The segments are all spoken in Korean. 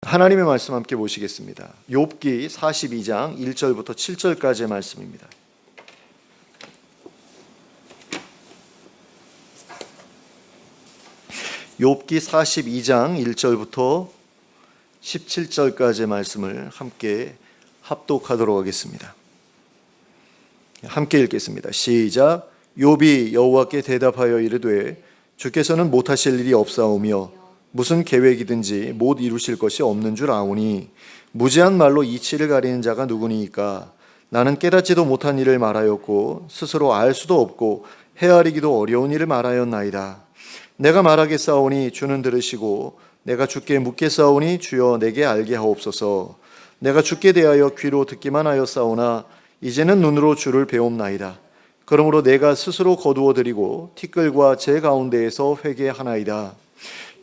하나님의 말씀 함께 보시겠습니다. 욥기 42장 1절부터 7절까지의 말씀입니다. 욥기 42장 1절부터 17절까지의 말씀을 함께 합독하도록 하겠습니다. 함께 읽겠습니다. 시작. 욥이 여호와께 대답하여 이르되 주께서는 못하실 일이 없사오며 무슨 계획이든지 못 이루실 것이 없는 줄 아오니 무지한 말로 이치를 가리는 자가 누구니이까. 나는 깨닫지도 못한 일을 말하였고 스스로 알 수도 없고 헤아리기도 어려운 일을 말하였나이다. 내가 말하겠사오니 주는 들으시고 내가 주께 묻겠사오니 주여 내게 알게 하옵소서. 내가 주께 대하여 귀로 듣기만 하였사오나 이제는 눈으로 주를 배움나이다. 그러므로 내가 스스로 거두어 드리고 티끌과 제 가운데에서 회개하나이다.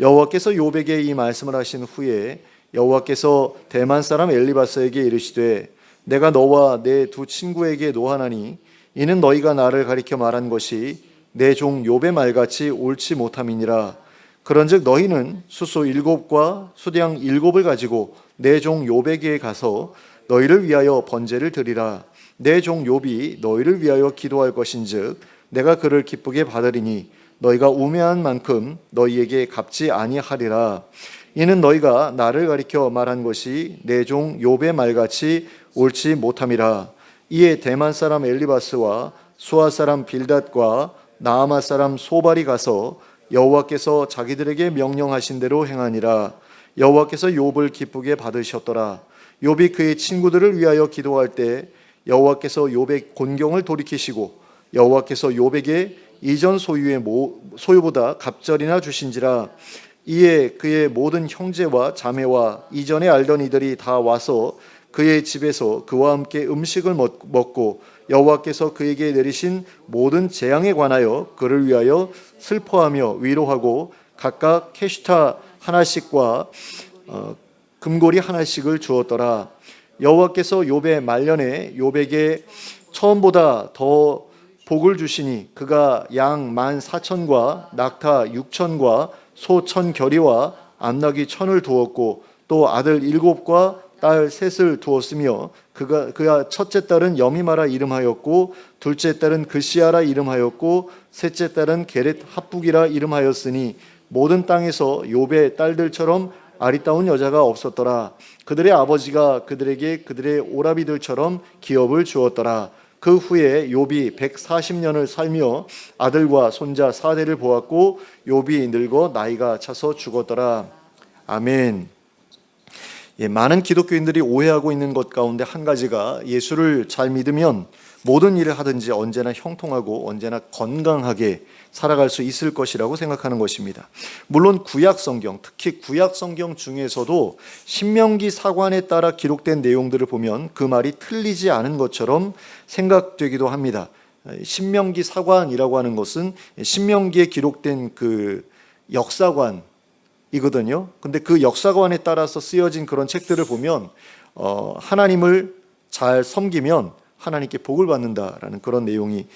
여호와께서 욥에게 이 말씀을 하신 후에 여호와께서 대만 사람 엘리바스에게 이르시되 내가 너와 내 두 친구에게 노하나니 이는 너희가 나를 가리켜 말한 것이 내 종 욥의 말같이 옳지 못함이니라. 그런즉 너희는 수소 7과 수량 7을 가지고 내 종 욥에게 가서 너희를 위하여 번제를 드리라. 내 종 욥이 너희를 위하여 기도할 것인즉 내가 그를 기쁘게 받으리니 너희가 우매한 만큼 너희에게 갚지 아니하리라. 이는 너희가 나를 가리켜 말한 것이 내 종 욥의 말같이 옳지 못함이라. 이에 대만 사람 엘리바스와 수아 사람 빌닷과 나아마 사람 소발이 가서 여호와께서 자기들에게 명령하신 대로 행하니라. 여호와께서 욥을 기쁘게 받으셨더라. 욥이 그의 친구들을 위하여 기도할 때 여호와께서 욥의 곤경을 돌이키시고 여호와께서 욥에게 이전 소유보다 갑절이나 주신지라. 이에 그의 모든 형제와 자매와 이전에 알던 이들이 다 와서 그의 집에서 그와 함께 음식을 먹고 여호와께서 그에게 내리신 모든 재앙에 관하여 그를 위하여 슬퍼하며 위로하고 각각 캐시타 하나씩과 금고리 하나씩을 주었더라. 여호와께서 욥의 말년에 욥에게 처음보다 더 복을 주시니 그가 양 14,000과 낙타 6,000과 소 1,000겨리와 암나귀 1,000을 두었고 또 아들 7과 딸 3을 두었으며 그가 첫째 딸은 여미마라 이름하였고 둘째 딸은 그시아라 이름하였고 셋째 딸은 게렛 합북이라 이름하였으니 모든 땅에서 욥의 딸들처럼 아리따운 여자가 없었더라. 그들의 아버지가 그들에게 그들의 오라비들처럼 기업을 주었더라. 그 후에 욥이 140년을 살며 아들과 손자 4대를 보았고 욥이 늙어 나이가 차서 죽었더라. 아멘. 많은 기독교인들이 오해하고 있는 것 가운데 한 가지가 예수를 잘 믿으면 모든 일을 하든지 언제나 형통하고 언제나 건강하게 살아갈 수 있을 것이라고 생각하는 것입니다. 물론 구약성경, 특히 구약성경 중에서도 신명기 사관에 따라 기록된 내용들을 보면 그 말이 틀리지 않은 것처럼 생각되기도 합니다. 신명기 사관이라고 하는 것은 신명기에 기록된 그 역사관이거든요. 근데 그 역사관에 따라서 쓰여진 그런 책들을 보면 하나님을 잘 섬기면 하나님께 복을 받는다라는 그런 내용이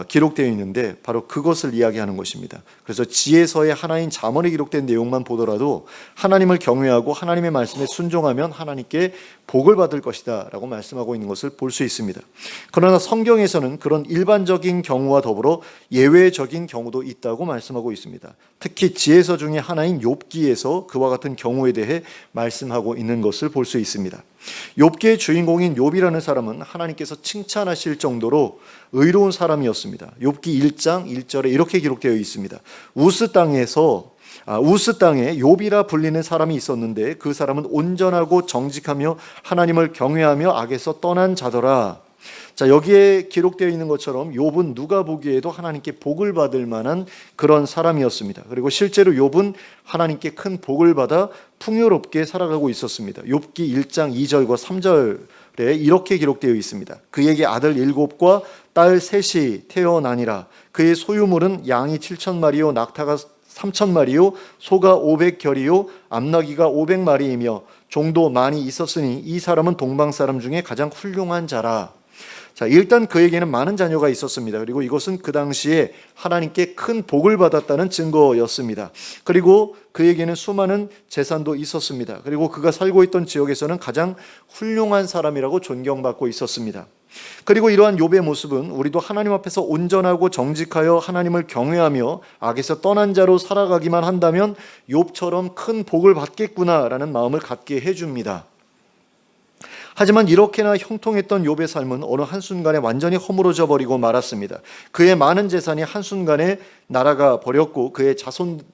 기록되어 있는데 바로 그것을 이야기하는 것입니다. 그래서 지혜서의 하나인 잠언에 기록된 내용만 보더라도 하나님을 경외하고 하나님의 말씀에 순종하면 하나님께 복을 받을 것이다 라고 말씀하고 있는 것을 볼 수 있습니다. 그러나 성경에서는 그런 일반적인 경우와 더불어 예외적인 경우도 있다고 말씀하고 있습니다. 특히 지혜서 중에 하나인 욥기에서 그와 같은 경우에 대해 말씀하고 있는 것을 볼 수 있습니다. 욥기의 주인공인 욥이라는 사람은 하나님께서 칭찬하실 정도로 의로운 사람이었습니다. 욥기 1장 1절에 이렇게 기록되어 있습니다. 우스 땅에 욥이라 불리는 사람이 있었는데 그 사람은 온전하고 정직하며 하나님을 경외하며 악에서 떠난 자더라. 자, 여기에 기록되어 있는 것처럼 욥은 누가 보기에도 하나님께 복을 받을 만한 그런 사람이었습니다. 그리고 실제로 욥은 하나님께 큰 복을 받아 풍요롭게 살아가고 있었습니다. 욥기 1장 2절과 3절에 이렇게 기록되어 있습니다. 그에게 아들 7과 딸 3이 태어나니라. 그의 소유물은 양이 7,000마리요 낙타가 3,000마리요 소가 500겨리요 암나귀가 500마리이며 종도 많이 있었으니 이 사람은 동방 사람 중에 가장 훌륭한 자라. 자, 일단 그에게는 많은 자녀가 있었습니다. 그리고 이것은 그 당시에 하나님께 큰 복을 받았다는 증거였습니다. 그리고 그에게는 수많은 재산도 있었습니다. 그리고 그가 살고 있던 지역에서는 가장 훌륭한 사람이라고 존경받고 있었습니다. 그리고 이러한 욥의 모습은 우리도 하나님 앞에서 온전하고 정직하여 하나님을 경외하며 악에서 떠난 자로 살아가기만 한다면 욥처럼 큰 복을 받겠구나라는 마음을 갖게 해줍니다. 하지만 이렇게나 형통했던 욥의 삶은 어느 한순간에 완전히 허물어져 버리고 말았습니다. 그의 많은 재산이 한순간에 날아가 버렸고 그의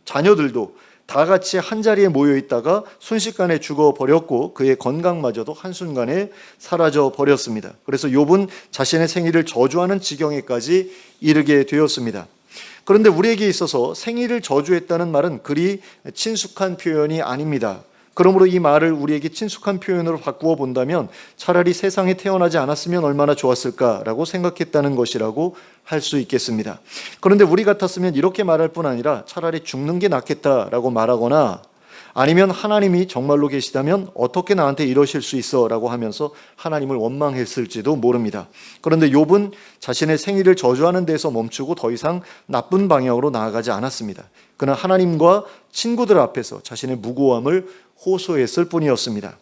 자녀들도 다 같이 한자리에 모여 있다가 순식간에 죽어버렸고 그의 건강마저도 한순간에 사라져 버렸습니다. 그래서 욥은 자신의 생일을 저주하는 지경에까지 이르게 되었습니다. 그런데 우리에게 있어서 생일을 저주했다는 말은 그리 친숙한 표현이 아닙니다. 그러므로 이 말을 우리에게 친숙한 표현으로 바꾸어 본다면 차라리 세상에 태어나지 않았으면 얼마나 좋았을까라고 생각했다는 것이라고 할 수 있겠습니다. 그런데 우리 같았으면 이렇게 말할 뿐 아니라 차라리 죽는 게 낫겠다라고 말하거나 아니면 하나님이 정말로 계시다면 어떻게 나한테 이러실 수 있어 라고 하면서 하나님을 원망했을지도 모릅니다. 그런데 욥은 자신의 생일을 저주하는 데서 멈추고 더 이상 나쁜 방향으로 나아가지 않았습니다. 그는 하나님과 친구들 앞에서 자신의 무고함을 호소했을 뿐이었습니다.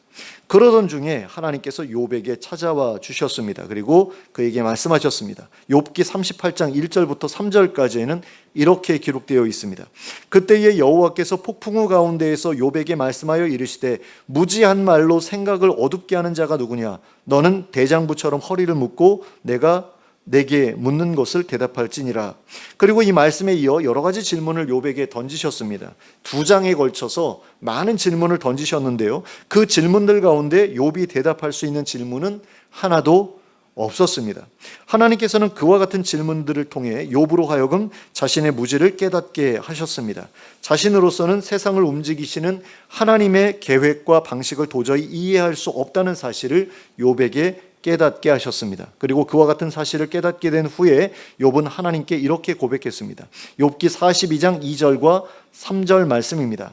그러던 중에 하나님께서 욥에게 찾아와 주셨습니다. 그리고 그에게 말씀하셨습니다. 욥기 38장 1절부터 3절까지에는 이렇게 기록되어 있습니다. 그때에 여호와께서 폭풍우 가운데에서 욥에게 말씀하여 이르시되 무지한 말로 생각을 어둡게 하는 자가 누구냐? 너는 대장부처럼 허리를 묶고 내가 내게 묻는 것을 대답할지니라. 그리고 이 말씀에 이어 여러 가지 질문을 욥에게 던지셨습니다. 2장에 걸쳐서 많은 질문을 던지셨는데요. 그 질문들 가운데 욥이 대답할 수 있는 질문은 하나도 없었습니다. 하나님께서는 그와 같은 질문들을 통해 욥으로 하여금 자신의 무지를 깨닫게 하셨습니다. 자신으로서는 세상을 움직이시는 하나님의 계획과 방식을 도저히 이해할 수 없다는 사실을 욥에게 깨닫게 하셨습니다. 그리고 그와 같은 사실을 깨닫게 된 후에 욥은 하나님께 이렇게 고백했습니다. 욥기 42장 2절과 3절 말씀입니다.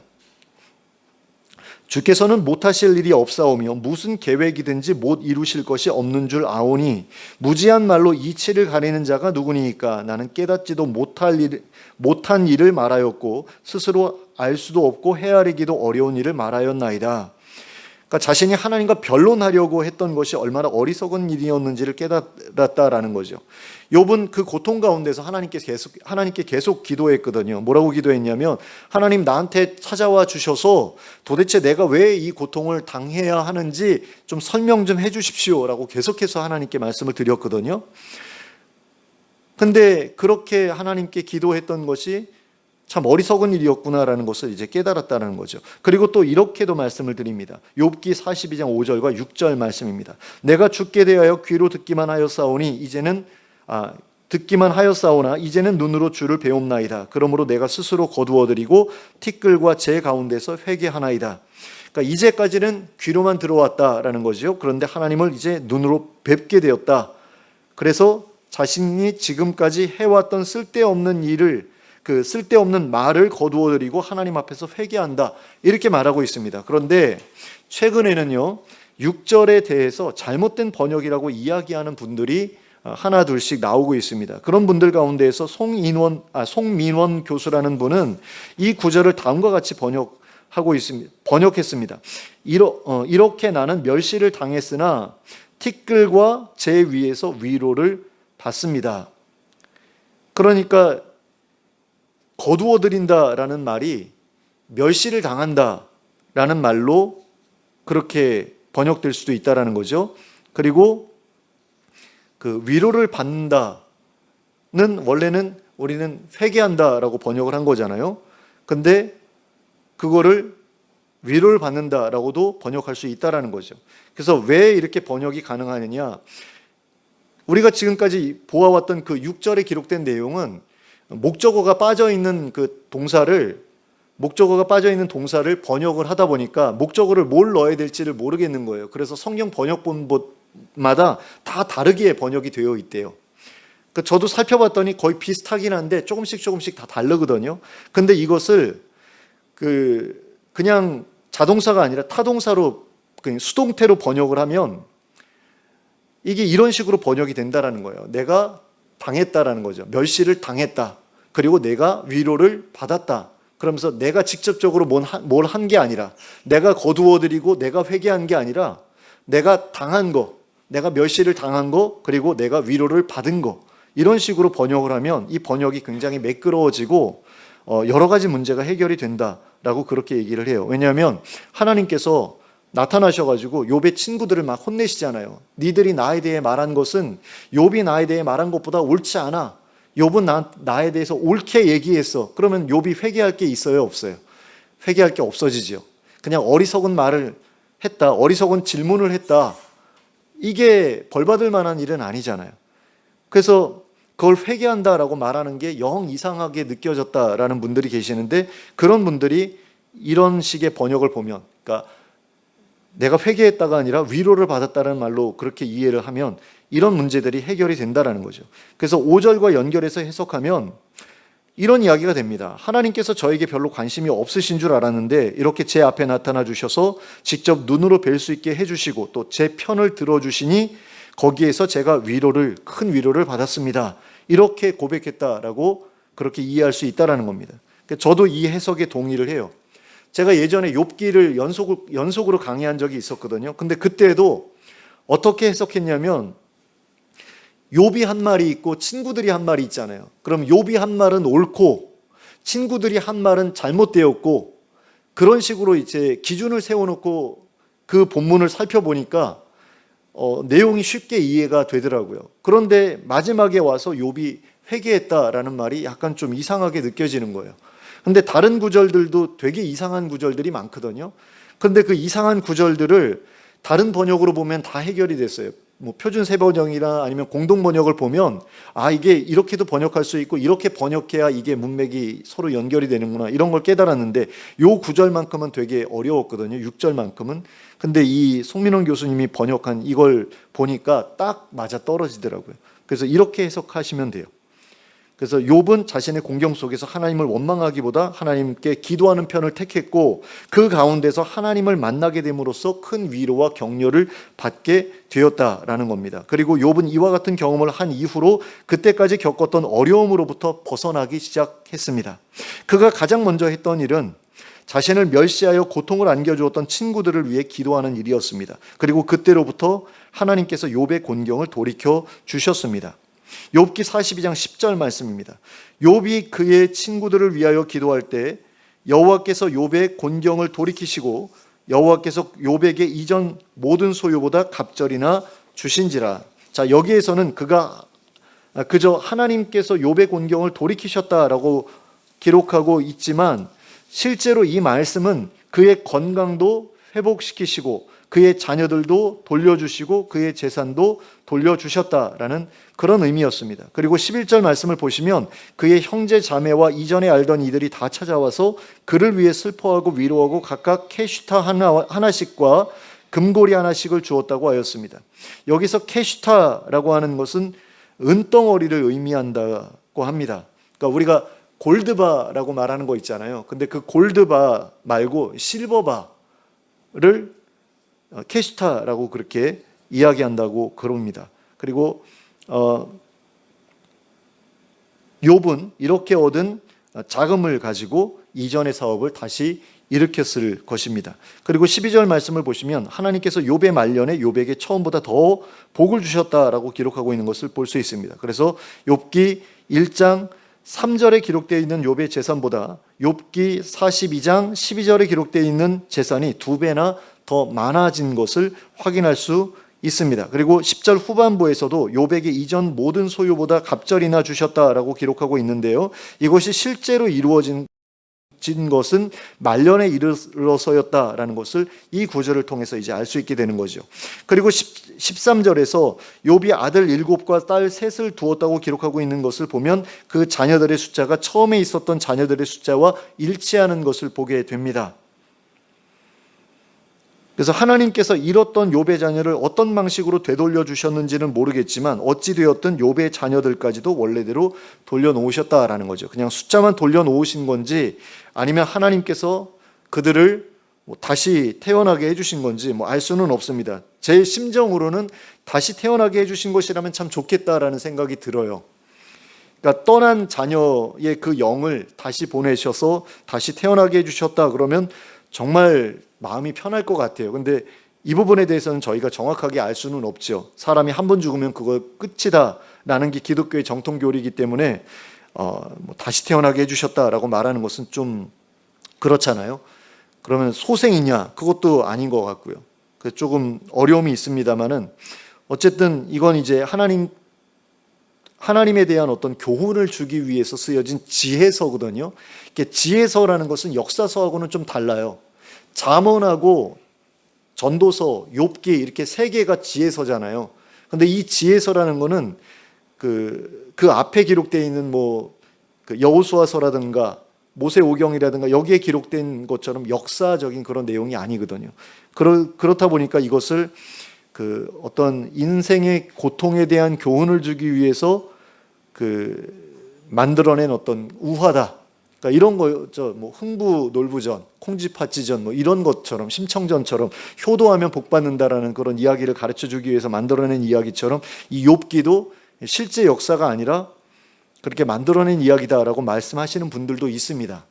주께서는 못하실 일이 없사오며 무슨 계획이든지 못 이루실 것이 없는 줄 아오니 무지한 말로 이치를 가리는 자가 누구니까? 나는 깨닫지도 못한 일을 말하였고 스스로 알 수도 없고 헤아리기도 어려운 일을 말하였나이다. 그러니까 자신이 하나님과 변론하려고 했던 것이 얼마나 어리석은 일이었는지를 깨달았다라는 거죠. 욥은 그 고통 가운데서 하나님께 계속 기도했거든요. 뭐라고 기도했냐면 하나님 나한테 찾아와 주셔서 도대체 내가 왜 이 고통을 당해야 하는지 좀 설명 좀 해주십시오라고 계속해서 하나님께 말씀을 드렸거든요. 근데 그렇게 하나님께 기도했던 것이 참 어리석은 일이었구나라는 것을 이제 깨달았다는 거죠. 그리고 또 이렇게도 말씀을 드립니다. 욥기 42장 5절과 6절 말씀입니다. 내가 죽게 대하여 귀로 듣기만 하였사오니 듣기만 하였사오나 이제는 눈으로 주를 배움나이다. 그러므로 내가 스스로 거두어드리고 티끌과 재 가운데서 회개하나이다. 그러니까 이제까지는 귀로만 들어왔다라는 거죠. 그런데 하나님을 이제 눈으로 뵙게 되었다. 그래서 자신이 지금까지 해왔던 쓸데없는 일을 쓸데없는 말을 거두어들이고 하나님 앞에서 회개한다 이렇게 말하고 있습니다. 그런데 최근에는요 6절에 대해서 잘못된 번역이라고 이야기하는 분들이 하나 둘씩 나오고 있습니다. 그런 분들 가운데에서 송민원 교수라는 분은 이 구절을 다음과 같이 번역했습니다. 이렇게 나는 멸시를 당했으나 티끌과 재 위에서 위로를 받습니다. 그러니까 거두어들인다라는 말이 멸시를 당한다라는 말로 그렇게 번역될 수도 있다라는 거죠. 그리고 그 위로를 받는다는 원래는 우리는 회개한다라고 번역을 한 거잖아요. 근데 그거를 위로를 받는다라고도 번역할 수 있다라는 거죠. 그래서 왜 이렇게 번역이 가능하느냐? 우리가 지금까지 보아왔던 그 6절에 기록된 내용은 목적어가 빠져 있는 목적어가 빠져 있는 동사를 번역을 하다 보니까 목적어를 뭘 넣어야 될지를 모르겠는 거예요. 그래서 성경 번역본마다 다 다르게 번역이 되어 있대요. 저도 살펴봤더니 거의 비슷하긴 한데 조금씩 다 다르거든요. 근데 이것을 그냥 자동사가 아니라 타동사로 그냥 수동태로 번역을 하면 이게 이런 식으로 번역이 된다라는 거예요. 내가 당했다라는 거죠. 멸시를 당했다. 그리고 내가 위로를 받았다. 그러면서 내가 직접적으로 뭘 한 게 아니라, 내가 거두어드리고 내가 회개한 게 아니라 내가 당한 거, 내가 멸시를 당한 거, 그리고 내가 위로를 받은 거, 이런 식으로 번역을 하면 이 번역이 굉장히 매끄러워지고 여러 가지 문제가 해결이 된다라고 그렇게 얘기를 해요. 왜냐하면 하나님께서 나타나셔가지고 욥의 친구들을 막 혼내시잖아요. 니들이 나에 대해 말한 것은 욥이 나에 대해 말한 것보다 옳지 않아. 욥은 나에 대해서 옳게 얘기했어. 그러면 욥이 회개할 게 있어요, 없어요? 회개할 게 없어지죠. 그냥 어리석은 말을 했다, 어리석은 질문을 했다, 이게 벌받을 만한 일은 아니잖아요. 그래서 그걸 회개한다라고 말하는 게 영 이상하게 느껴졌다라는 분들이 계시는데, 그런 분들이 이런 식의 번역을 보면, 그러니까 내가 회개했다가 아니라 위로를 받았다는 말로 그렇게 이해를 하면 이런 문제들이 해결이 된다라는 거죠. 그래서 5절과 연결해서 해석하면 이런 이야기가 됩니다. 하나님께서 저에게 별로 관심이 없으신 줄 알았는데 이렇게 제 앞에 나타나 주셔서 직접 눈으로 뵐 수 있게 해주시고 또 제 편을 들어주시니 거기에서 제가 큰 위로를 받았습니다. 이렇게 고백했다라고 그렇게 이해할 수 있다라는 겁니다. 저도 이 해석에 동의를 해요. 제가 예전에 욥기를 연속으로 강의한 적이 있었거든요. 근데 그때도 어떻게 해석했냐면, 욥이 한 말이 있고 친구들이 한 말이 있잖아요. 그럼 욥이 한 말은 옳고 친구들이 한 말은 잘못되었고, 그런 식으로 이제 기준을 세워놓고 그 본문을 살펴보니까 내용이 쉽게 이해가 되더라고요. 그런데 마지막에 와서 욥이 회개했다라는 말이 약간 좀 이상하게 느껴지는 거예요. 근데 다른 구절들도 되게 이상한 구절들이 많거든요. 그런데 그 이상한 구절들을 다른 번역으로 보면 다 해결이 됐어요. 뭐 표준 세번역이나 아니면 공동 번역을 보면 이게 이렇게도 번역할 수 있고 이렇게 번역해야 이게 문맥이 서로 연결이 되는구나, 이런 걸 깨달았는데 요 구절만큼은 되게 어려웠거든요. 6절만큼은. 근데 이 송민원 교수님이 번역한 이걸 보니까 딱 맞아 떨어지더라고요. 그래서 이렇게 해석하시면 돼요. 그래서 욥은 자신의 공경 속에서 하나님을 원망하기보다 하나님께 기도하는 편을 택했고, 그 가운데서 하나님을 만나게 됨으로써 큰 위로와 격려를 받게 되었다라는 겁니다. 그리고 욥은 이와 같은 경험을 한 이후로 그때까지 겪었던 어려움으로부터 벗어나기 시작했습니다. 그가 가장 먼저 했던 일은 자신을 멸시하여 고통을 안겨주었던 친구들을 위해 기도하는 일이었습니다. 그리고 그때로부터 하나님께서 욥의 곤경을 돌이켜 주셨습니다. 욥기 42장 10절 말씀입니다. 욥이 그의 친구들을 위하여 기도할 때 여호와께서 욥의 곤경을 돌이키시고 여호와께서 욥에게 이전 모든 소유보다 갑절이나 주신지라. 자, 여기에서는 그가 그저 하나님께서 욥의 곤경을 돌이키셨다라고 기록하고 있지만, 실제로 이 말씀은 그의 건강도 회복시키시고 그의 자녀들도 돌려주시고 그의 재산도 돌려주셨다라는 그런 의미였습니다. 그리고 11절 말씀을 보시면 그의 형제 자매와 이전에 알던 이들이 다 찾아와서 그를 위해 슬퍼하고 위로하고 각각 캐슈타 하나씩과 금고리 하나씩을 주었다고 하였습니다. 여기서 캐슈타라고 하는 것은 은덩어리를 의미한다고 합니다. 그러니까 우리가 골드바라고 말하는 거 있잖아요. 근데 그 골드바 말고 실버바를 캐슈타라고 그렇게 이야기한다고 그럽니다. 그리고 욥은 이렇게 얻은 자금을 가지고 이전의 사업을 다시 일으켰을 것입니다. 그리고 12절 말씀을 보시면 하나님께서 욥의 말년에 욥에게 처음보다 더 복을 주셨다라고 기록하고 있는 것을 볼 수 있습니다. 그래서 욥기 1장 3절에 기록되어 있는 욥의 재산보다 욥기 42장 12절에 기록되어 있는 재산이 2배나 더 많아진 것을 확인할 수 있습니다. 그리고 10절 후반부에서도 욥에게 이전 모든 소유보다 갑절이나 주셨다라고 기록하고 있는데요. 이것이 실제로 이루어진 것은 말년에 이르러서였다라는 것을 이 구절을 통해서 이제 알 수 있게 되는 거죠. 그리고 13절에서 욥이 아들 7과 딸 3을 두었다고 기록하고 있는 것을 보면 그 자녀들의 숫자가 처음에 있었던 자녀들의 숫자와 일치하는 것을 보게 됩니다. 그래서 하나님께서 잃었던 욥의 자녀를 어떤 방식으로 되돌려 주셨는지는 모르겠지만 어찌 되었든 욥의 자녀들까지도 원래대로 돌려놓으셨다라는 거죠. 그냥 숫자만 돌려놓으신 건지 아니면 하나님께서 그들을 뭐 다시 태어나게 해주신 건지 뭐 알 수는 없습니다. 제 심정으로는 다시 태어나게 해주신 것이라면 참 좋겠다라는 생각이 들어요. 그러니까 떠난 자녀의 그 영을 다시 보내셔서 다시 태어나게 해주셨다 그러면 정말 마음이 편할 것 같아요. 근데 이 부분에 대해서는 저희가 정확하게 알 수는 없죠. 사람이 한 번 죽으면 그거 끝이다라는 게 기독교의 정통 교리이기 때문에 뭐 다시 태어나게 해주셨다라고 말하는 것은 좀 그렇잖아요. 그러면 소생이냐? 그것도 아닌 것 같고요. 그래서 조금 어려움이 있습니다만은 어쨌든 이건 이제 하나님에 대한 어떤 교훈을 주기 위해서 쓰여진 지혜서거든요. 지혜서라는 것은 역사서하고는 좀 달라요. 잠언하고 전도서, 욥기 이렇게 세 개가 지혜서잖아요. 근데 이 지혜서라는 거는 그 앞에 기록되어 있는 그 여호수아서라든가 모세오경이라든가 여기에 기록된 것처럼 역사적인 그런 내용이 아니거든요. 그렇다 보니까 이것을 그 어떤 인생의 고통에 대한 교훈을 주기 위해서 만들어낸 어떤 우화다. 그러니까 이런 거죠. 뭐 흥부놀부전, 콩쥐팥쥐전 뭐 이런 것처럼 심청전처럼 효도하면 복 받는다라는 그런 이야기를 가르쳐 주기 위해서 만들어낸 이야기처럼 이 욥기도 실제 역사가 아니라 그렇게 만들어낸 이야기다라고 말씀하시는 분들도 있습니다.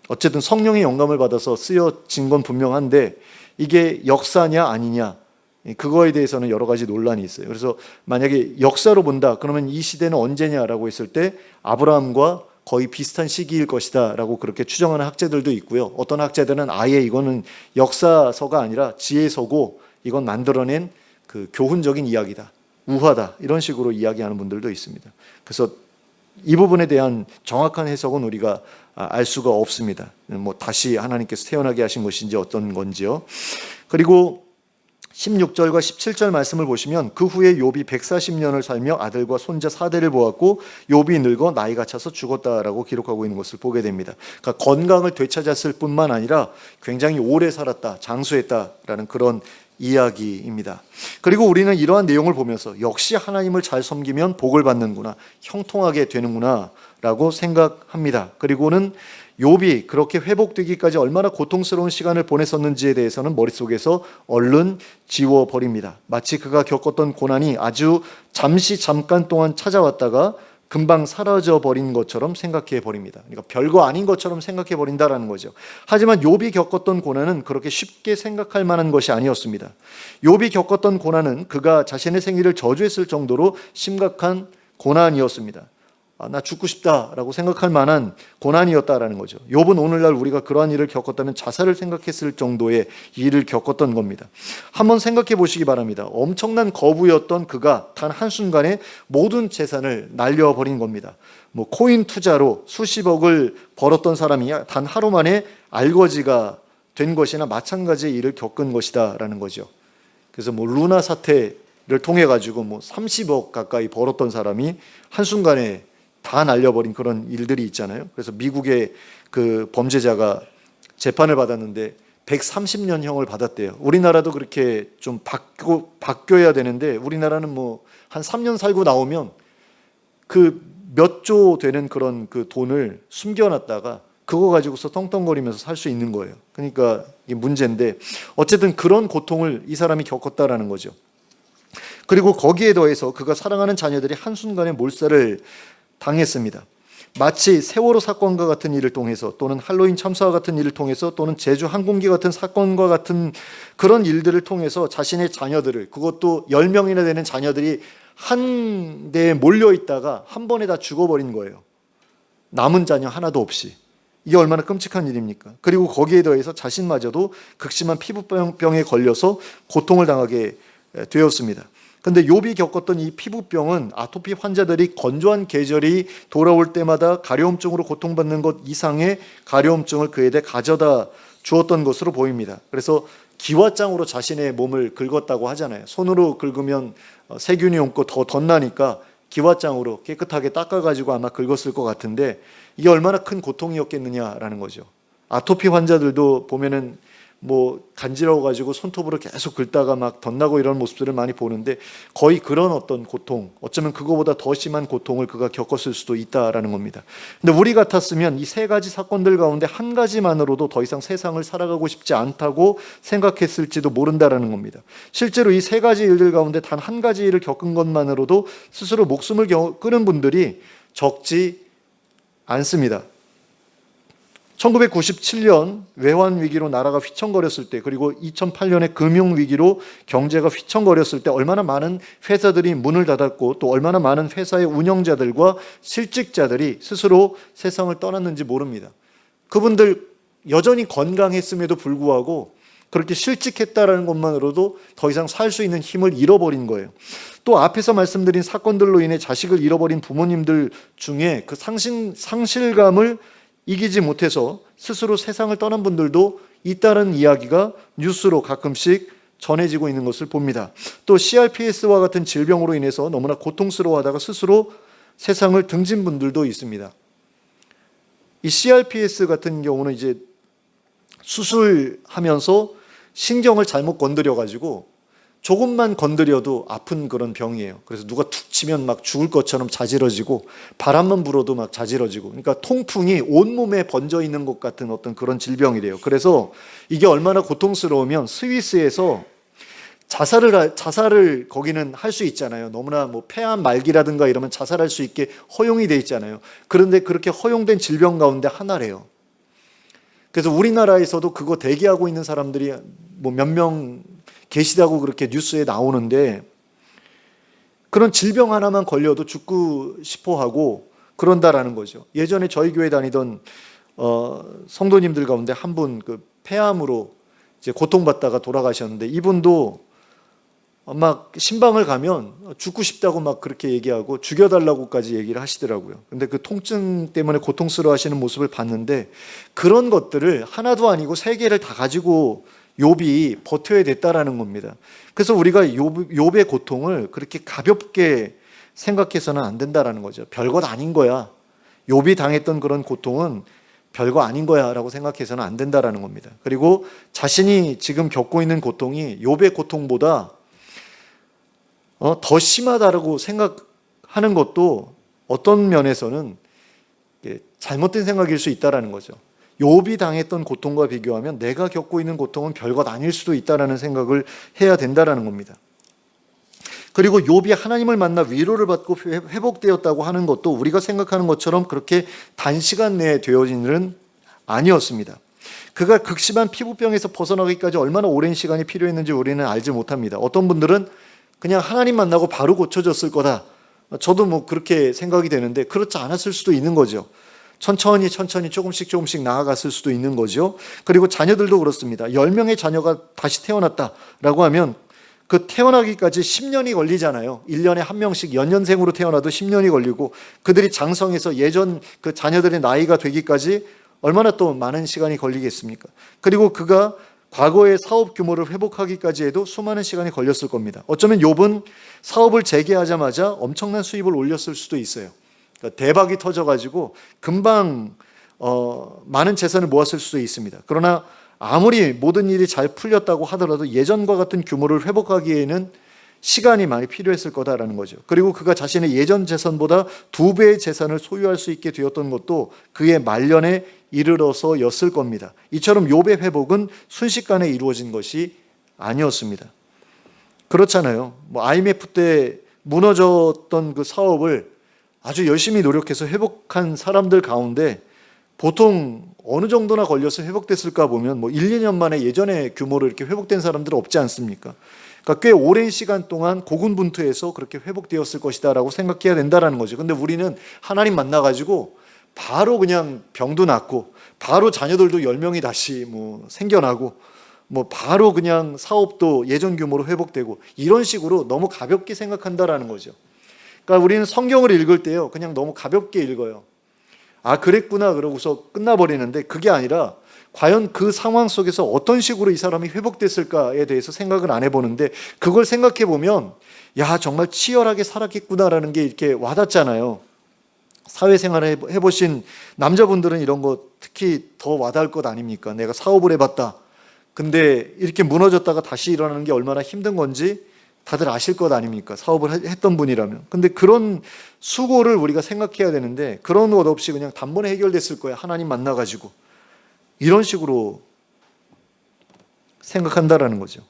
어쨌든 성령의 영감을 받아서 쓰여진 건 분명한데 이게 역사냐 아니냐 그거에 대해서는 여러 가지 논란이 있어요. 그래서 만약에 역사로 본다 그러면 이 시대는 언제냐라고 했을 때 아브라함과 거의 비슷한 시기일 것이다 라고 그렇게 추정하는 학자들도 있고요. 어떤 학자들은 아예 이거는 역사서가 아니라 지혜서고 이건 만들어낸 그 교훈적인 이야기다, 우화다 이런 식으로 이야기하는 분들도 있습니다. 그래서 이 부분에 대한 정확한 해석은 우리가 알 수가 없습니다. 뭐 다시 하나님께서 태어나게 하신 것인지 어떤 건지요. 그리고 16절과 17절 말씀을 보시면 그 후에 욥이 140년을 살며 아들과 손자 4대를 보았고 욥이 늙어 나이가 차서 죽었다라고 기록하고 있는 것을 보게 됩니다. 그러니까 건강을 되찾았을 뿐만 아니라 굉장히 오래 살았다, 장수했다라는 그런 이야기입니다. 그리고 우리는 이러한 내용을 보면서 역시 하나님을 잘 섬기면 복을 받는구나, 형통하게 되는구나 라고 생각합니다. 그리고는 욥이 그렇게 회복되기까지 얼마나 고통스러운 시간을 보냈었는지에 대해서는 머릿속에서 얼른 지워버립니다. 마치 그가 겪었던 고난이 아주 잠깐 동안 찾아왔다가 금방 사라져 버린 것처럼 생각해 버립니다. 그러니까 별거 아닌 것처럼 생각해 버린다라는 거죠. 하지만 욥이 겪었던 고난은 그렇게 쉽게 생각할 만한 것이 아니었습니다. 욥이 겪었던 고난은 그가 자신의 생일을 저주했을 정도로 심각한 고난이었습니다. 나 죽고 싶다라고 생각할 만한 고난이었다라는 거죠. 욥은 오늘날 우리가 그러한 일을 겪었다면 자살을 생각했을 정도의 일을 겪었던 겁니다. 한번 생각해 보시기 바랍니다. 엄청난 거부였던 그가 단 한순간에 모든 재산을 날려버린 겁니다. 뭐 코인 투자로 수십억을 벌었던 사람이 단 하루 만에 알거지가 된 것이나 마찬가지의 일을 겪은 것이다라는 거죠. 그래서 뭐 루나 사태를 통해 가지고 뭐 30억 가까이 벌었던 사람이 한순간에 다 날려버린 그런 일들이 있잖아요. 그래서 미국의 그 범죄자가 재판을 받았는데 130년형을 받았대요. 우리나라도 그렇게 좀 바뀌어야 되는데 우리나라는 뭐 한 3년 살고 나오면 그 몇 조 되는 그런 그 돈을 숨겨놨다가 그거 가지고서 떵떵거리면서 살 수 있는 거예요. 그러니까 이게 문제인데 어쨌든 그런 고통을 이 사람이 겪었다라는 거죠. 그리고 거기에 더해서 그가 사랑하는 자녀들이 한순간에 몰살을 당했습니다. 마치 세월호 사건과 같은 일을 통해서 또는 할로윈 참사와 같은 일을 통해서 또는 제주 항공기 같은 사건과 같은 그런 일들을 통해서 자신의 자녀들을, 그것도 10명이나 되는 자녀들이 한 대에 몰려 있다가 한 번에 다 죽어버린 거예요. 남은 자녀 하나도 없이. 이게 얼마나 끔찍한 일입니까? 그리고 거기에 더해서 자신마저도 극심한 피부병에 걸려서 고통을 당하게 되었습니다. 근데 욥이 겪었던 이 피부병은 아토피 환자들이 건조한 계절이 돌아올 때마다 가려움증으로 고통받는 것 이상의 가려움증을 그에 대해 가져다 주었던 것으로 보입니다. 그래서 기와장으로 자신의 몸을 긁었다고 하잖아요. 손으로 긁으면 세균이 옮고 더 덧나니까 기와장으로 깨끗하게 닦아가지고 아마 긁었을 것 같은데 이게 얼마나 큰 고통이었겠느냐라는 거죠. 아토피 환자들도 보면은 뭐 간지러워가지고 손톱으로 계속 긁다가 막 덧나고 이런 모습들을 많이 보는데 거의 그런 어떤 고통, 어쩌면 그거보다 더 심한 고통을 그가 겪었을 수도 있다라는 겁니다. 근데 우리 같았으면 이 세 가지 사건들 가운데 한 가지만으로도 더 이상 세상을 살아가고 싶지 않다고 생각했을지도 모른다라는 겁니다. 실제로 이 세 가지 일들 가운데 단 한 가지 일을 겪은 것만으로도 스스로 목숨을 끊은 분들이 적지 않습니다. 1997년 외환위기로 나라가 휘청거렸을 때, 그리고 2008년에 금융위기로 경제가 휘청거렸을 때 얼마나 많은 회사들이 문을 닫았고 또 얼마나 많은 회사의 운영자들과 실직자들이 스스로 세상을 떠났는지 모릅니다. 그분들 여전히 건강했음에도 불구하고 그렇게 실직했다라는 것만으로도 더 이상 살 수 있는 힘을 잃어버린 거예요. 또 앞에서 말씀드린 사건들로 인해 자식을 잃어버린 부모님들 중에 그 상실감을 이기지 못해서 스스로 세상을 떠난 분들도 있다는 이야기가 뉴스로 가끔씩 전해지고 있는 것을 봅니다. 또 CRPS와 같은 질병으로 인해서 너무나 고통스러워하다가 스스로 세상을 등진 분들도 있습니다. 이 CRPS 같은 경우는 이제 수술하면서 신경을 잘못 건드려가지고 조금만 건드려도 아픈 그런 병이에요. 그래서 누가 툭 치면 막 죽을 것처럼 자지러지고 바람만 불어도 막 자지러지고, 그러니까 통풍이 온몸에 번져 있는 것 같은 어떤 그런 질병이래요. 그래서 이게 얼마나 고통스러우면 스위스에서 자살을 거기는 할 수 있잖아요. 너무나 뭐 폐암 말기라든가 이러면 자살할 수 있게 허용이 돼 있잖아요. 그런데 그렇게 허용된 질병 가운데 하나래요. 그래서 우리나라에서도 그거 대기하고 있는 사람들이 뭐 몇 명 계시다고 그렇게 뉴스에 나오는데, 그런 질병 하나만 걸려도 죽고 싶어 하고 그런다라는 거죠. 예전에 저희 교회 다니던 성도님들 가운데 한 분 그 폐암으로 이제 고통받다가 돌아가셨는데, 이분도 막 신방을 가면 죽고 싶다고 막 그렇게 얘기하고 죽여달라고까지 얘기를 하시더라고요. 근데 그 통증 때문에 고통스러워 하시는 모습을 봤는데, 그런 것들을 하나도 아니고 세 개를 다 가지고 욥이 버텨야 됐다라는 겁니다. 그래서 우리가 욥의 고통을 그렇게 가볍게 생각해서는 안 된다라는 거죠. 별것 아닌 거야. 욥이 당했던 그런 고통은 별거 아닌 거야 라고 생각해서는 안 된다라는 겁니다. 그리고 자신이 지금 겪고 있는 고통이 욥의 고통보다 더 심하다라고 생각하는 것도 어떤 면에서는 잘못된 생각일 수 있다라는 거죠. 욥이 당했던 고통과 비교하면 내가 겪고 있는 고통은 별것 아닐 수도 있다라는 생각을 해야 된다라는 겁니다. 그리고 욥이 하나님을 만나 위로를 받고 회복되었다고 하는 것도 우리가 생각하는 것처럼 그렇게 단시간 내에 되어진 일은 아니었습니다. 그가 극심한 피부병에서 벗어나기까지 얼마나 오랜 시간이 필요했는지 우리는 알지 못합니다. 어떤 분들은 그냥 하나님 만나고 바로 고쳐졌을 거다. 저도 뭐 그렇게 생각이 되는데 그렇지 않았을 수도 있는 거죠. 천천히 조금씩 나아갔을 수도 있는 거죠. 그리고 자녀들도 그렇습니다. 10명의 자녀가 다시 태어났다라고 하면 그 태어나기까지 10년이 걸리잖아요. 1년에 한 명씩 연년생으로 태어나도 10년이 걸리고, 그들이 장성해서 예전 그 자녀들의 나이가 되기까지 얼마나 또 많은 시간이 걸리겠습니까? 그리고 그가 과거의 사업 규모를 회복하기까지 해도 수많은 시간이 걸렸을 겁니다. 어쩌면 욥은 사업을 재개하자마자 엄청난 수입을 올렸을 수도 있어요. 그러니까 대박이 터져가지고 금방 많은 재산을 모았을 수도 있습니다. 그러나 아무리 모든 일이 잘 풀렸다고 하더라도 예전과 같은 규모를 회복하기에는 시간이 많이 필요했을 거다라는 거죠. 그리고 그가 자신의 예전 재산보다 2배의 재산을 소유할 수 있게 되었던 것도 그의 말년에 이르러서였을 겁니다. 이처럼 욥의 회복은 순식간에 이루어진 것이 아니었습니다. 그렇잖아요. 뭐 IMF 때 무너졌던 그 사업을 아주 열심히 노력해서 회복한 사람들 가운데 보통 어느 정도나 걸려서 회복됐을까 보면 뭐 1, 2년 만에 예전의 규모로 이렇게 회복된 사람들은 없지 않습니까? 그러니까 꽤 오랜 시간 동안 고군분투해서 그렇게 회복되었을 것이다라고 생각해야 된다라는 거죠. 근데 우리는 하나님 만나가지고 바로 그냥 병도 낫고 바로 자녀들도 10명이 다시 뭐 생겨나고 뭐 바로 그냥 사업도 예전 규모로 회복되고 이런 식으로 너무 가볍게 생각한다라는 거죠. 그러니까 우리는 성경을 읽을 때요, 그냥 너무 가볍게 읽어요. 아, 그랬구나 그러고서 끝나버리는데, 그게 아니라 과연 그 상황 속에서 어떤 식으로 이 사람이 회복됐을까에 대해서 생각을 안 해보는데, 그걸 생각해 보면 야, 정말 치열하게 살았겠구나라는 게 이렇게 와닿잖아요. 사회생활을 해보신 남자분들은 이런 거 특히 더 와닿을 것 아닙니까? 내가 사업을 해봤다. 근데 이렇게 무너졌다가 다시 일어나는 게 얼마나 힘든 건지 다들 아실 것 아닙니까? 사업을 했던 분이라면. 근데 그런 수고를 우리가 생각해야 되는데 그런 것 없이 그냥 단번에 해결됐을 거야. 하나님 만나가지고. 이런 식으로 생각한다라는 거죠.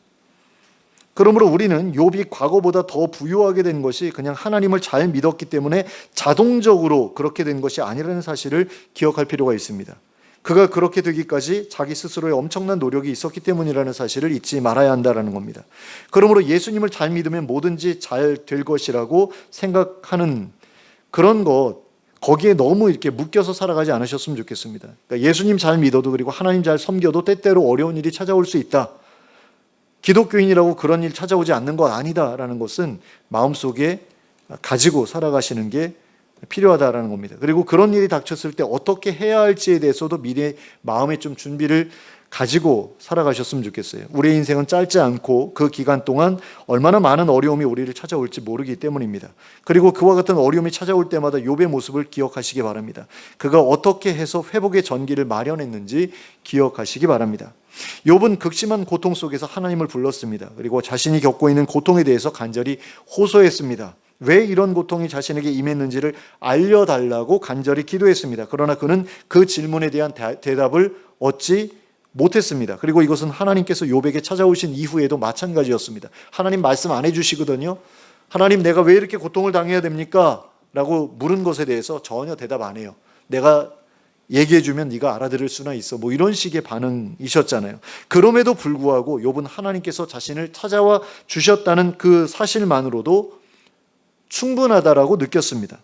그러므로 우리는 욥이 과거보다 더 부유하게 된 것이 그냥 하나님을 잘 믿었기 때문에 자동적으로 그렇게 된 것이 아니라는 사실을 기억할 필요가 있습니다. 그가 그렇게 되기까지 자기 스스로의 엄청난 노력이 있었기 때문이라는 사실을 잊지 말아야 한다는 겁니다. 그러므로 예수님을 잘 믿으면 뭐든지 잘 될 것이라고 생각하는 그런 것, 거기에 너무 이렇게 묶여서 살아가지 않으셨으면 좋겠습니다. 그러니까 예수님 잘 믿어도 그리고 하나님 잘 섬겨도 때때로 어려운 일이 찾아올 수 있다. 기독교인이라고 그런 일 찾아오지 않는 것 아니다라는 것은 마음속에 가지고 살아가시는 게 필요하다라는 겁니다. 그리고 그런 일이 닥쳤을 때 어떻게 해야 할지에 대해서도 미리 마음에 좀 준비를 가지고 살아가셨으면 좋겠어요. 우리의 인생은 짧지 않고 그 기간 동안 얼마나 많은 어려움이 우리를 찾아올지 모르기 때문입니다. 그리고 그와 같은 어려움이 찾아올 때마다 욥의 모습을 기억하시기 바랍니다. 그가 어떻게 해서 회복의 전기를 마련했는지 기억하시기 바랍니다. 욥은 극심한 고통 속에서 하나님을 불렀습니다. 그리고 자신이 겪고 있는 고통에 대해서 간절히 호소했습니다. 왜 이런 고통이 자신에게 임했는지를 알려달라고 간절히 기도했습니다. 그러나 그는 그 질문에 대한 대답을 얻지 못했습니다. 그리고 이것은 하나님께서 욥에게 찾아오신 이후에도 마찬가지였습니다. 하나님 말씀 안 해주시거든요. 하나님, 내가 왜 이렇게 고통을 당해야 됩니까? 라고 물은 것에 대해서 전혀 대답 안 해요. 내가 얘기해주면 네가 알아들을 수나 있어. 뭐 이런 식의 반응이셨잖아요. 그럼에도 불구하고 욥은 하나님께서 자신을 찾아와 주셨다는 그 사실만으로도 충분하다라고 느꼈습니다.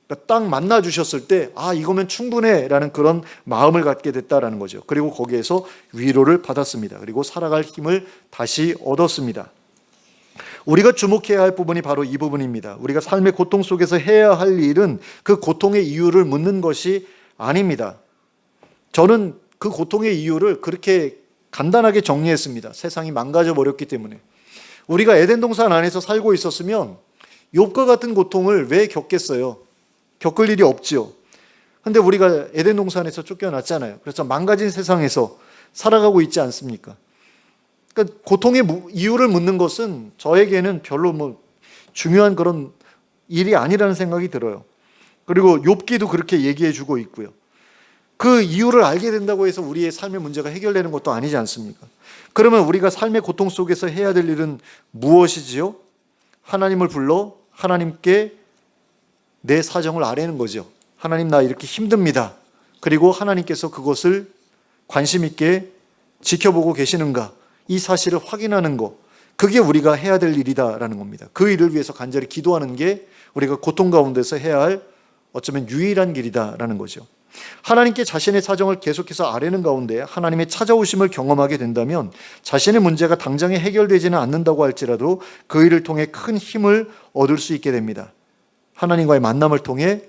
그러니까 딱 만나 주셨을 때 이거면 충분해 라는 그런 마음을 갖게 됐다라는 거죠. 그리고 거기에서 위로를 받았습니다. 그리고 살아갈 힘을 다시 얻었습니다. 우리가 주목해야 할 부분이 바로 이 부분입니다. 우리가 삶의 고통 속에서 해야 할 일은 그 고통의 이유를 묻는 것이 아닙니다. 저는 그 고통의 이유를 그렇게 간단하게 정리했습니다. 세상이 망가져 버렸기 때문에. 우리가 에덴 동산 안에서 살고 있었으면 욥과 같은 고통을 왜 겪겠어요? 겪을 일이 없지요. 근데 우리가 에덴 동산에서 쫓겨났잖아요. 그래서 망가진 세상에서 살아가고 있지 않습니까? 그러니까 고통의 이유를 묻는 것은 저에게는 별로 중요한 그런 일이 아니라는 생각이 들어요. 그리고 욥기도 그렇게 얘기해 주고 있고요. 그 이유를 알게 된다고 해서 우리의 삶의 문제가 해결되는 것도 아니지 않습니까? 그러면 우리가 삶의 고통 속에서 해야 될 일은 무엇이지요? 하나님을 불러 하나님께 내 사정을 아뢰는 거죠. 하나님, 나 이렇게 힘듭니다. 그리고 하나님께서 그것을 관심 있게 지켜보고 계시는가? 이 사실을 확인하는 것, 그게 우리가 해야 될 일이다라는 겁니다. 그 일을 위해서 간절히 기도하는 게 우리가 고통 가운데서 해야 할 어쩌면 유일한 길이다라는 거죠. 하나님께 자신의 사정을 계속해서 아뢰는 가운데 하나님의 찾아오심을 경험하게 된다면 자신의 문제가 당장에 해결되지는 않는다고 할지라도 그 일을 통해 큰 힘을 얻을 수 있게 됩니다. 하나님과의 만남을 통해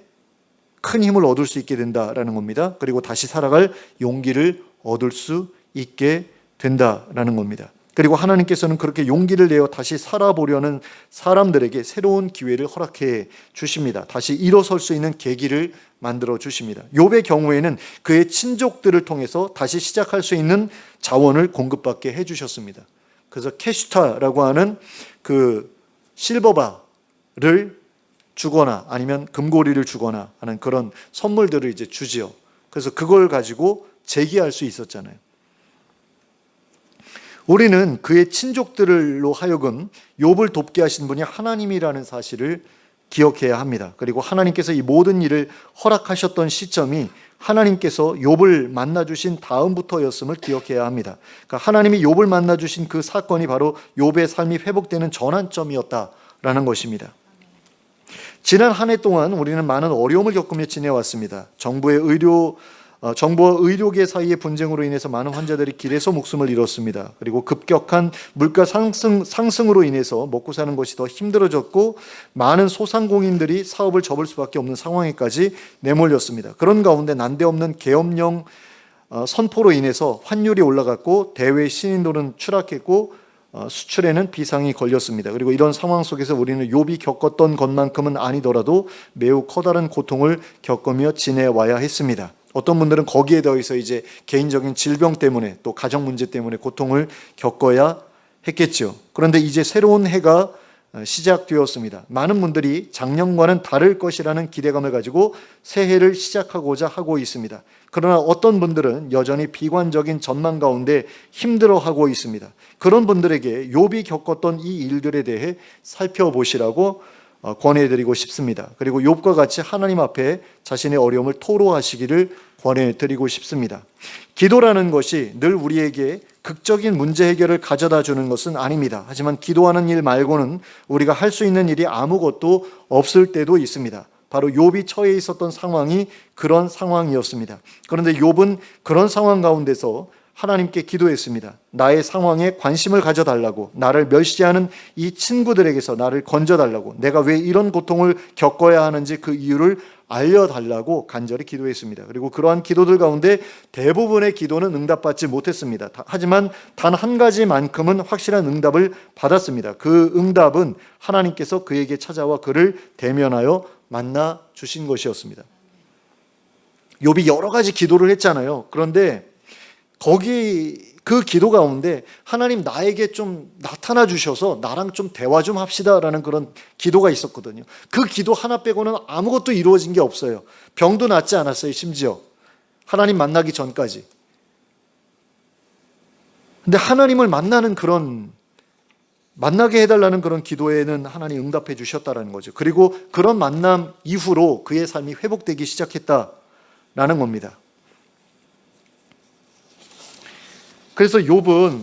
큰 힘을 얻을 수 있게 된다라는 겁니다. 그리고 다시 살아갈 용기를 얻을 수 있게 된다라는 겁니다. 그리고 하나님께서는 그렇게 용기를 내어 다시 살아보려는 사람들에게 새로운 기회를 허락해 주십니다. 다시 일어설 수 있는 계기를 만들어 주십니다. 욥의 경우에는 그의 친족들을 통해서 다시 시작할 수 있는 자원을 공급받게 해 주셨습니다. 그래서 캐슈타라고 하는 그 실버바를 주거나 아니면 금고리를 주거나 하는 그런 선물들을 이제 주지요. 그래서 그걸 가지고 재기할 수 있었잖아요. 우리는 그의 친족들로 하여금 욥을 돕게 하신 분이 하나님이라는 사실을 기억해야 합니다. 그리고 하나님께서 이 모든 일을 허락하셨던 시점이 하나님께서 욥을 만나주신 다음부터였음을 기억해야 합니다. 그러니까 하나님이 욥을 만나주신 그 사건이 바로 욥의 삶이 회복되는 전환점이었다라는 것입니다. 지난 한 해 동안 우리는 많은 어려움을 겪으며 지내왔습니다. 정부와 의료계 사이의 분쟁으로 인해서 많은 환자들이 길에서 목숨을 잃었습니다. 그리고 급격한 물가 상승으로 인해서 먹고 사는 것이 더 힘들어졌고 많은 소상공인들이 사업을 접을 수밖에 없는 상황에까지 내몰렸습니다. 그런 가운데 난데없는 계엄령 선포로 인해서 환율이 올라갔고 대외 신인도는 추락했고 수출에는 비상이 걸렸습니다. 그리고 이런 상황 속에서 우리는 욥이 겪었던 것만큼은 아니더라도 매우 커다란 고통을 겪으며 지내와야 했습니다. 어떤 분들은 거기에 더해서 이제 개인적인 질병 때문에 또 가정 문제 때문에 고통을 겪어야 했겠죠. 그런데 이제 새로운 해가 시작되었습니다. 많은 분들이 작년과는 다를 것이라는 기대감을 가지고 새해를 시작하고자 하고 있습니다. 그러나 어떤 분들은 여전히 비관적인 전망 가운데 힘들어하고 있습니다. 그런 분들에게 욥이 겪었던 이 일들에 대해 살펴보시라고 권해드리고 싶습니다. 그리고 욥과 같이 하나님 앞에 자신의 어려움을 토로하시기를 권해드리고 싶습니다. 기도라는 것이 늘 우리에게 극적인 문제 해결을 가져다 주는 것은 아닙니다. 하지만 기도하는 일 말고는 우리가 할 수 있는 일이 아무것도 없을 때도 있습니다. 바로 욥이 처해 있었던 상황이 그런 상황이었습니다. 그런데 욥은 그런 상황 가운데서 하나님께 기도했습니다. 나의 상황에 관심을 가져달라고, 나를 멸시하는 이 친구들에게서 나를 건져달라고, 내가 왜 이런 고통을 겪어야 하는지 그 이유를 알려달라고 간절히 기도했습니다. 그리고 그러한 기도들 가운데 대부분의 기도는 응답받지 못했습니다. 하지만 단 한 가지만큼은 확실한 응답을 받았습니다. 그 응답은 하나님께서 그에게 찾아와 그를 대면하여 만나 주신 것이었습니다. 욥이 여러 가지 기도를 했잖아요. 그런데 거기 그 기도 가운데 하나님 나에게 좀 나타나 주셔서 나랑 좀 대화 좀 합시다라는 그런 기도가 있었거든요. 그 기도 하나 빼고는 아무것도 이루어진 게 없어요. 병도 낫지 않았어요. 심지어 하나님 만나기 전까지. 근데 하나님을 만나게 해달라는 그런 기도에는 하나님 응답해 주셨다라는 거죠. 그리고 그런 만남 이후로 그의 삶이 회복되기 시작했다라는 겁니다. 그래서 욥은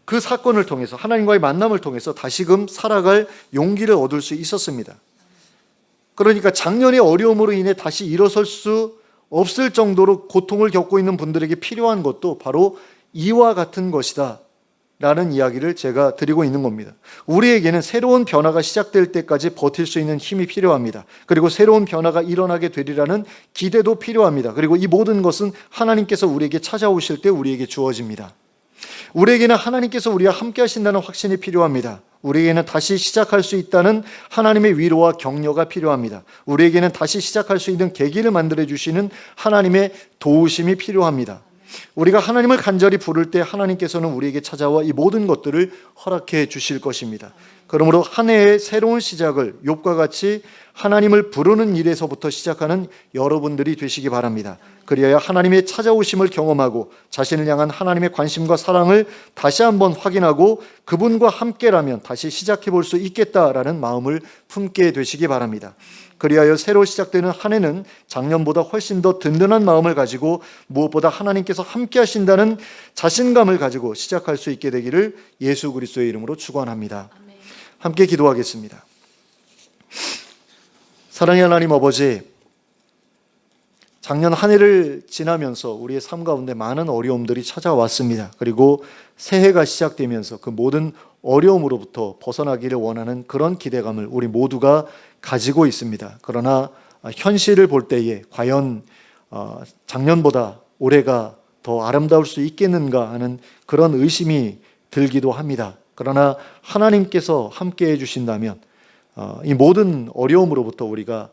그 사건을 통해서 하나님과의 만남을 통해서 다시금 살아갈 용기를 얻을 수 있었습니다. 그러니까 작년의 어려움으로 인해 다시 일어설 수 없을 정도로 고통을 겪고 있는 분들에게 필요한 것도 바로 이와 같은 것이다 라는 이야기를 제가 드리고 있는 겁니다. 우리에게는 새로운 변화가 시작될 때까지 버틸 수 있는 힘이 필요합니다. 그리고 새로운 변화가 일어나게 되리라는 기대도 필요합니다. 그리고 이 모든 것은 하나님께서 우리에게 찾아오실 때 우리에게 주어집니다. 우리에게는 하나님께서 우리와 함께 하신다는 확신이 필요합니다. 우리에게는 다시 시작할 수 있다는 하나님의 위로와 격려가 필요합니다. 우리에게는 다시 시작할 수 있는 계기를 만들어 주시는 하나님의 도우심이 필요합니다. 우리가 하나님을 간절히 부를 때 하나님께서는 우리에게 찾아와 이 모든 것들을 허락해 주실 것입니다. 그러므로 한 해의 새로운 시작을 욥과 같이 하나님을 부르는 일에서부터 시작하는 여러분들이 되시기 바랍니다. 그리하여 하나님의 찾아오심을 경험하고 자신을 향한 하나님의 관심과 사랑을 다시 한번 확인하고 그분과 함께라면 다시 시작해 볼 수 있겠다라는 마음을 품게 되시기 바랍니다. 그리하여 새로 시작되는 한 해는 작년보다 훨씬 더 든든한 마음을 가지고 무엇보다 하나님께서 함께 하신다는 자신감을 가지고 시작할 수 있게 되기를 예수 그리스도의 이름으로 축원합니다. 함께 기도하겠습니다. 사랑의 하나님 아버지, 작년 한 해를 지나면서 우리의 삶 가운데 많은 어려움들이 찾아왔습니다. 그리고 새해가 시작되면서 그 모든 어려움으로부터 벗어나기를 원하는 그런 기대감을 우리 모두가 가지고 있습니다. 그러나 현실을 볼 때에 과연 작년보다 올해가 더 아름다울 수 있겠는가 하는 그런 의심이 들기도 합니다. 그러나 하나님께서 함께 해주신다면 이 모든 어려움으로부터 우리가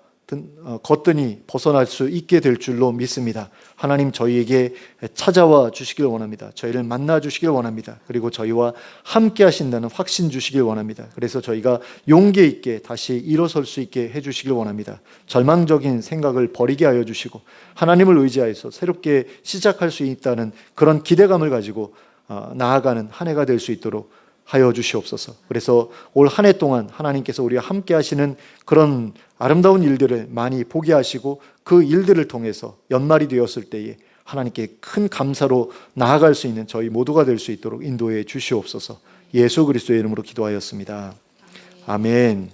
거뜬히 벗어날 수 있게 될 줄로 믿습니다. 하나님 저희에게 찾아와 주시길 원합니다. 저희를 만나 주시길 원합니다. 그리고 저희와 함께 하신다는 확신 주시길 원합니다. 그래서 저희가 용기 있게 다시 일어설 수 있게 해주시길 원합니다. 절망적인 생각을 버리게 하여 주시고 하나님을 의지하여서 새롭게 시작할 수 있다는 그런 기대감을 가지고 나아가는 한 해가 될 수 있도록 하여 주시옵소서. 그래서 올 한 해 동안 하나님께서 우리와 함께 하시는 그런 아름다운 일들을 많이 보게 하시고 그 일들을 통해서 연말이 되었을 때에 하나님께 큰 감사로 나아갈 수 있는 저희 모두가 될 수 있도록 인도해 주시옵소서. 예수 그리스도의 이름으로 기도하였습니다. 아멘.